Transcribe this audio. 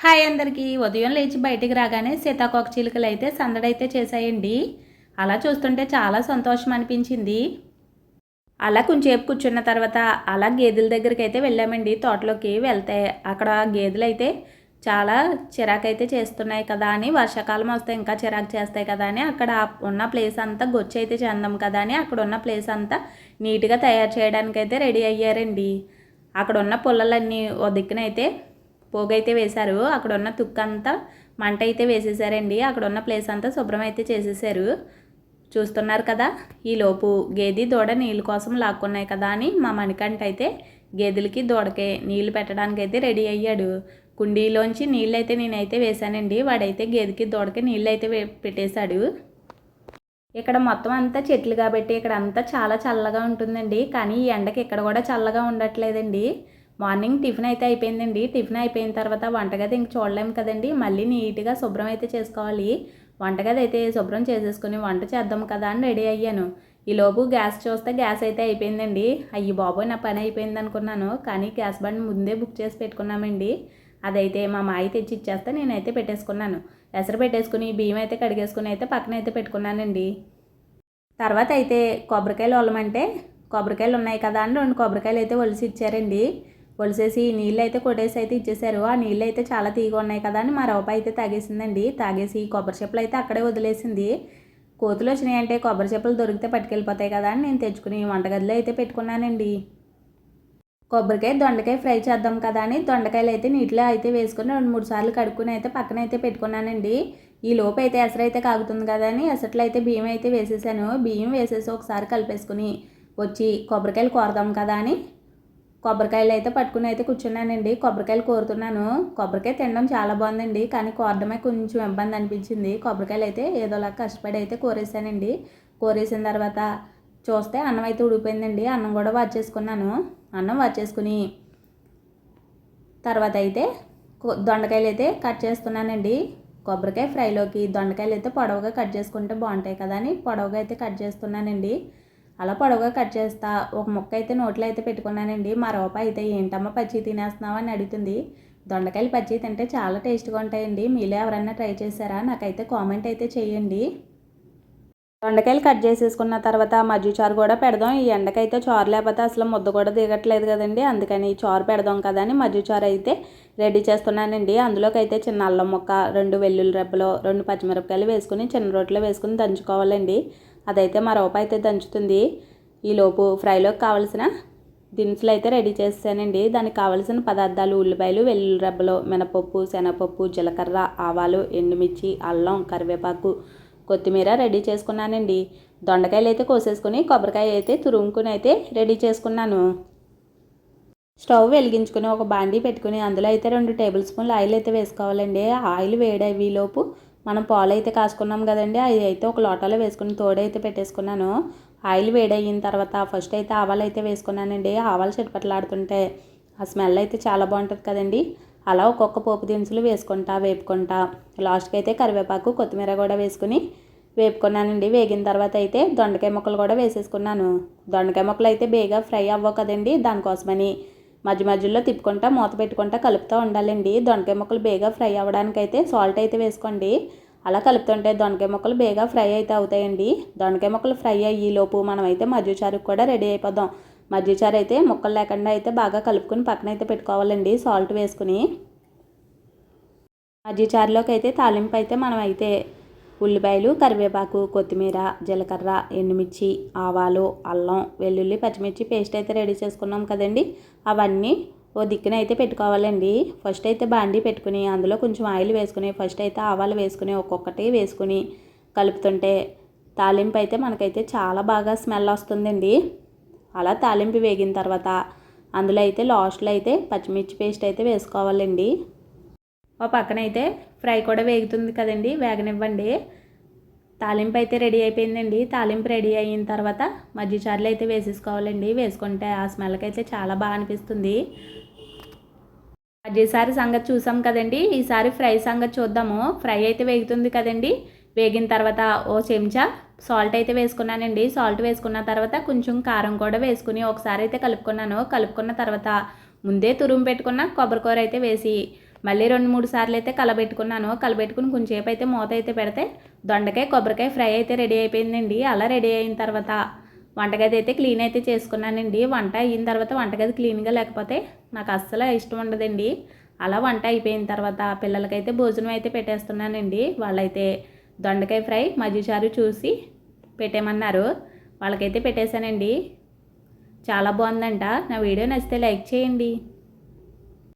Hi అందరికీ. ఉదయం లేచి బయటికి రాగానే సీతాకోక చిలుకలు అయితే సందడైతే చేశాయండి. అలా చూస్తుంటే చాలా సంతోషం అనిపించింది. అలా కొంచెంసేపు కూర్చున్న తర్వాత అలా గేదెల దగ్గరికి అయితే వెళ్ళామండి. తోటలోకి వెళ్తే అక్కడ గేదెలు అయితే చాలా చిరాకైతే చేస్తున్నాయి కదా అని, వర్షాకాలం వస్తే ఇంకా చిరాకు చేస్తాయి కదా అని అక్కడ ఉన్న ప్లేస్ అంతా గొచ్చి అయితే చెందాం కదా అని అక్కడ ఉన్న ప్లేస్ అంతా నీట్గా తయారు చేయడానికైతే రెడీ అయ్యారండి. అక్కడ ఉన్న పుల్లలన్నీ ఓ దిక్కునైతే పోగైతే వేశారు. అక్కడ ఉన్న తుక్కంతా మంట అయితే వేసేసారండి. అక్కడ ఉన్న ప్లేస్ అంతా శుభ్రం అయితే చేసేసారు. చూస్తున్నారు కదా. ఈలోపు గేదె దూడ నీళ్ళ కోసం లాక్కున్నాయి కదా అని మా మణికంఠ అయితే గేదెలకి దూడకే నీళ్లు పెట్టడానికి అయితే రెడీ అయ్యాడు. కుండీలోంచి నీళ్ళు అయితే నేనైతే వేశానండి. వాడైతే గేదెకి దూడకి నీళ్ళు అయితే పెట్టేశాడు. ఇక్కడ మొత్తం అంతా చెట్లు కాబట్టి ఇక్కడ అంతా చాలా చల్లగా ఉంటుందండి. కానీ ఈ ఎండకి ఇక్కడ కూడా చల్లగా ఉండట్లేదండి. మార్నింగ్ టిఫిన్ అయితే అయిపోయిందండి. టిఫిన్ అయిపోయిన తర్వాత వంటగది ఇంక చూడలేము కదండి. మళ్ళీ నీట్గా శుభ్రం అయితే చేసుకోవాలి. వంటగది అయితే శుభ్రం చేసేసుకుని వంట చేద్దాం కదా అని రెడీ అయ్యాను. ఈలోపు గ్యాస్ చూస్తే గ్యాస్ అయితే అయిపోయిందండి. అయ్యి బాబోయ్, నా పని అయిపోయింది అనుకున్నాను. కానీ గ్యాస్ బండ్ ముందే బుక్ చేసి పెట్టుకున్నామండి. అదైతే మా మాయి తెచ్చి ఇచ్చేస్తే నేనైతే పెట్టేసుకున్నాను. ఎసరు పెట్టేసుకుని బియ్యం అయితే కడిగేసుకుని అయితే పక్కన అయితే పెట్టుకున్నానండి. తర్వాత అయితే కొబ్బరికాయలు ఒలమంటే కొబ్బరికాయలు ఉన్నాయి కదా అని 2 కొబ్బరికాయలు అయితే ఒలిసి ఇచ్చారండి. ఒలిసేసి నీళ్ళు అయితే కొట్టేసి అయితే ఇచ్చేసారు. ఆ నీళ్ళు అయితే చాలా తీగ ఉన్నాయి కదా అని మా రూప అయితే తాగేసిందండి. తాగేసి కొబ్బరి చెప్పులు అయితే అక్కడే వదిలేసింది. కోతులు వచ్చినాయంటే కొబ్బరి చెప్పులు దొరికితే పట్టుకెళ్ళిపోతాయి కదా అని నేను తెచ్చుకుని వంటగదిలో అయితే పెట్టుకున్నానండి. కొబ్బరికాయ దొండకాయ ఫ్రై చేద్దాం కదా అని దొండకాయలు అయితే నీటిలో అయితే వేసుకుని 2-3 సార్లు కడుక్కుని అయితే పక్కన అయితే పెట్టుకున్నానండి. ఈ లోపు అయితే ఎసరు అయితే కాగుతుంది కదా అని ఎసట్లో అయితే బియ్యం అయితే వేసేసాను. బియ్యం వేసేసి ఒకసారి కలిపేసుకుని వచ్చి కొబ్బరికాయలు కోరదాం కదా అని కొబ్బరికాయలు అయితే పట్టుకుని అయితే కూర్చున్నానండి. కొబ్బరికాయలు కోరుతున్నాను. కొబ్బరికాయ తినడం చాలా బాగుందండి. కానీ కోరడమే కొంచెం ఇబ్బంది అనిపించింది. కొబ్బరికాయలు అయితే ఏదోలా కష్టపడి అయితే కోరేసానండి. కోరేసిన తర్వాత చూస్తే అన్నం అయితే ఉడిపోయిందండి. అన్నం కూడా వాచేసుకున్నాను. అన్నం వాచేసుకుని తర్వాత అయితే దొండకాయలు అయితే కట్ చేస్తున్నానండి. కొబ్బరికాయ ఫ్రైలోకి దొండకాయలు అయితే పొడవుగా కట్ చేసుకుంటే బాగుంటాయి కదా అని పొడవుగా అయితే కట్ చేస్తున్నానండి. అలా పొడవుగా కట్ చేస్తా ఒక ముక్క అయితే నోట్లో అయితే పెట్టుకున్నానండి. మా రూప అయితే ఏంటమ్మా పచ్చి తినేస్తున్నావా అని అడుగుతుంది. దొండకాయలు పచ్చి తింటే చాలా టేస్ట్గా ఉంటాయండి. మీలో ఎవరైనా ట్రై చేశారా? నాకైతే కామెంట్ అయితే చేయండి. దొండకాయలు కట్ చేసేసుకున్న తర్వాత మజ్జిగ చారు కూడా పెడదాం. ఈ ఎండకైతే చారు లేకపోతే అసలు ముద్ద కూడా దిగట్లేదు కదండి. అందుకని చారు పెడదాం కదా అని మజ్జిగ చారు అయితే రెడీ చేస్తున్నానండి. అందులోకి అయితే చిన్న అల్లం ముక్క, 2 వెల్లుల్లి రెబ్బలు, 2 పచ్చిమిరపకాయలు వేసుకుని చిన్న రోట్లో వేసుకుని దంచుకోవాలండి. అదైతే మా రూప అయితే దంచుతుంది. ఈలోపు ఫ్రైలోకి కావాల్సిన దినుసులు అయితే రెడీ చేసానండి. దానికి కావాల్సిన పదార్థాలు ఉల్లిపాయలు, వెల్లుల్లి రెబ్బలు, మినపప్పు, శనగపప్పు, జీలకర్ర, ఆవాలు, ఎండుమిర్చి, అల్లం, కరివేపాకు, కొత్తిమీర రెడీ చేసుకున్నానండి. దొండకాయలు అయితే కోసేసుకుని కొబ్బరికాయ అయితే తురుముకుని అయితే రెడీ చేసుకున్నాను. స్టవ్ వెలిగించుకుని ఒక బాండీ పెట్టుకుని అందులో అయితే 2 టేబుల్ స్పూన్లు ఆయిల్ అయితే వేసుకోవాలండి. ఆయిల్ వేడయ్యేలోపు మనం పాలు అయితే కాసుకున్నాం కదండి, అది అయితే ఒక లోటాలో వేసుకుని తోడైతే పెట్టేసుకున్నాను. ఆయిల్ వేడయిన తర్వాత ఫస్ట్ అయితే ఆవాలు అయితే వేసుకున్నానండి. ఆవాలు చిటపటలాడుతుంటే ఆ స్మెల్ అయితే చాలా బాగుంటుంది కదండి. అలా ఒక్కొక్క పోపు దినుసులు వేపుకుంటా లాస్ట్కి అయితే కరివేపాకు, కొత్తిమీర కూడా వేసుకుని వేపుకున్నానండి. వేగిన తర్వాత అయితే దొండకాయ ముక్కలు కూడా వేసేసుకున్నాను. దొండకాయ ముక్కలు అయితే బేగా ఫ్రై అవ్వవు కదండి, దానికోసమని మధ్య మధ్యలో తిప్పుకుంటా మూత పెట్టుకుంటా కలుపుతూ ఉండాలండి. దొండకాయ ముక్కలు బేగా ఫ్రై అవ్వడానికైతే సాల్ట్ అయితే వేసుకోండి. అలా కలుపుతుంటే దొండకాయ ముక్కలు బేగా ఫ్రై అయితే అవుతాయండి. దొండకాయ ముక్కలు ఫ్రై అయ్యేలోపు మనం అయితే మజ్జిగ చారుకు కూడా రెడీ అయిపోదాం. మజ్జిగ చారు అయితే ముక్కలు లేకుండా అయితే బాగా కలుపుకుని పక్కన అయితే పెట్టుకోవాలండి సాల్ట్ వేసుకుని. మజ్జిగ చారులోకి అయితే తాలింపు అయితే మనం అయితే ఉల్లిపాయలు, కరివేపాకు, కొత్తిమీర, జీలకర్ర, ఎండుమిర్చి, ఆవాలు, అల్లం, వెల్లుల్లి, పచ్చిమిర్చి పేస్ట్ అయితే రెడీ చేసుకున్నాం కదండి. అవన్నీ ఓ దిక్కున అయితే పెట్టుకోవాలండి. ఫస్ట్ అయితే బాండీ పెట్టుకుని అందులో కొంచెం ఆయిల్ వేసుకుని ఫస్ట్ అయితే ఆవాలు వేసుకుని ఒక్కొక్కటి వేసుకుని కలుపుతుంటే తాలింపు అయితే మనకైతే చాలా బాగా స్మెల్ వస్తుందండి. అలా తాలింపు వేగిన తర్వాత అందులో అయితే లాస్ట్లో అయితే పచ్చిమిర్చి పేస్ట్ అయితే వేసుకోవాలండి. ఓ పక్కన అయితే ఫ్రై కూడా వేగుతుంది కదండి, వేగనివ్వండి. తాలింపు అయితే రెడీ అయిపోయిందండి. తాలింపు రెడీ అయిన తర్వాత మజ్జిగ చారులు అయితే వేసేసుకోవాలండి. వేసుకుంటే ఆ స్మెల్కి అయితే చాలా బాగా అనిపిస్తుంది. మజ్జిగసారి సంగతి చూసాం కదండి, ఈసారి ఫ్రై సంగతి చూద్దాము. ఫ్రై అయితే వేగుతుంది కదండి. వేగిన తర్వాత ఓ చెంచా సాల్ట్ అయితే వేసుకున్నానండి. సాల్ట్ వేసుకున్న తర్వాత కొంచెం కారం కూడా వేసుకుని ఒకసారి అయితే కలుపుకున్నాను. కలుపుకున్న తర్వాత ముందే తురుము పెట్టుకున్న కొబ్బరికూర అయితే వేసి మళ్ళీ 2-3 సార్లు అయితే కలబెట్టుకున్నాను. కలబెట్టుకుని కొంచెంసేపు అయితే మూత అయితే పెడితే దొండకాయ కొబ్బరికాయ ఫ్రై అయితే రెడీ అయిపోయిందండి. అలా రెడీ అయిన తర్వాత వంటగది అయితే క్లీన్ అయితే చేసుకున్నానండి. వంట అయిన తర్వాత వంటగది క్లీన్గా లేకపోతే నాకు అస్సలు ఇష్టం ఉండదండి. అలా వంట అయిపోయిన తర్వాత పిల్లలకైతే భోజనం అయితే పెట్టేస్తున్నానండి. వాళ్ళైతే దొండకాయ ఫ్రై మజ్జిచారు చూసి పెట్టేమన్నారు. వాళ్ళకైతే పెట్టేశానండి. చాలా బాగుందంట. నా వీడియో నచ్చితే లైక్ చేయండి.